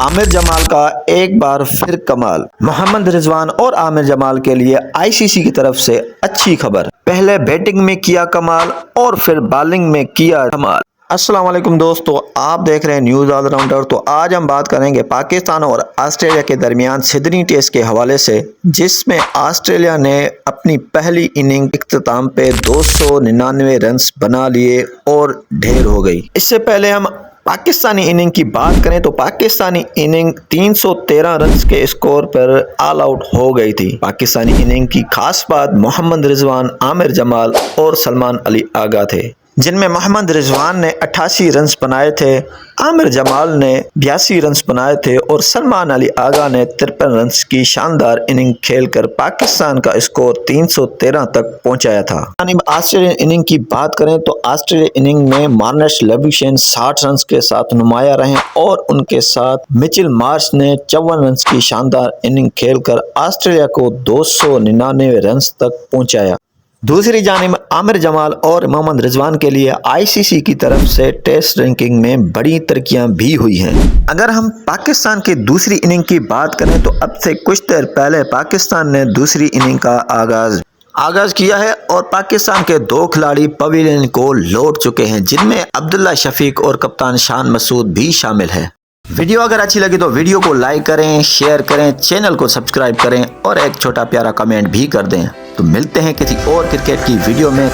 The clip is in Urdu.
عامر جمال کا ایک بار پھر کمال۔ محمد رضوان اور عامر جمال کے لیے آئی سی سی کی طرف سے اچھی خبر، پہلے بیٹنگ میں کیا کمال اور پھر بالنگ میں کیا کمال۔ السلام علیکم دوستو، آپ دیکھ رہے ہیں نیوز آل راؤنڈر۔ تو آج ہم بات کریں گے پاکستان اور آسٹریلیا کے درمیان سڈنی ٹیسٹ کے حوالے سے، جس میں آسٹریلیا نے اپنی پہلی اننگ اختتام پہ 299 رنز بنا لیے اور ڈھیر ہو گئی۔ اس سے پہلے ہم پاکستانی اننگ کی بات کریں تو پاکستانی اننگ 313 رنز کے اسکور پر آل آؤٹ ہو گئی تھی۔ پاکستانی اننگ کی خاص بات محمد رضوان، عامر جمال اور سلمان علی آغا تھے، جن میں محمد رضوان نے 88 رنز بنائے تھے، عامر جمال نے 82 رنز بنائے تھے اور سلمان علی آغا نے 53 رنز کی شاندار اننگ کھیل کر پاکستان کا اسکور 313 تک پہنچایا تھا۔ آسٹریلین اننگ کی بات کریں تو آسٹریلین اننگ میں مارنش لیویشن 60 رنز کے ساتھ نمایاں رہے اور ان کے ساتھ مچل مارش نے 54 رنز کی شاندار اننگ کھیل کر آسٹریلیا کو 299 رنز تک پہنچایا۔ دوسری جانب عامر جمال اور محمد رضوان کے لیے آئی سی سی کی طرف سے ٹیسٹ رینکنگ میں بڑی ترقیاں بھی ہوئی ہیں۔ اگر ہم پاکستان کی دوسری اننگ کی بات کریں تو اب سے کچھ دیر پہلے پاکستان نے دوسری اننگ کا آغاز کیا ہے اور پاکستان کے 2 کھلاڑی پویلین کو لوٹ چکے ہیں، جن میں عبداللہ شفیق اور کپتان شان مسعود بھی شامل ہے۔ ویڈیو اگر اچھی لگی تو ویڈیو کو لائک کریں، شیئر کریں، چینل کو سبسکرائب کریں اور ایک چھوٹا پیارا کمنٹ بھی کر دیں۔ تو ملتے ہیں کسی اور کرکٹ کی ویڈیو میں۔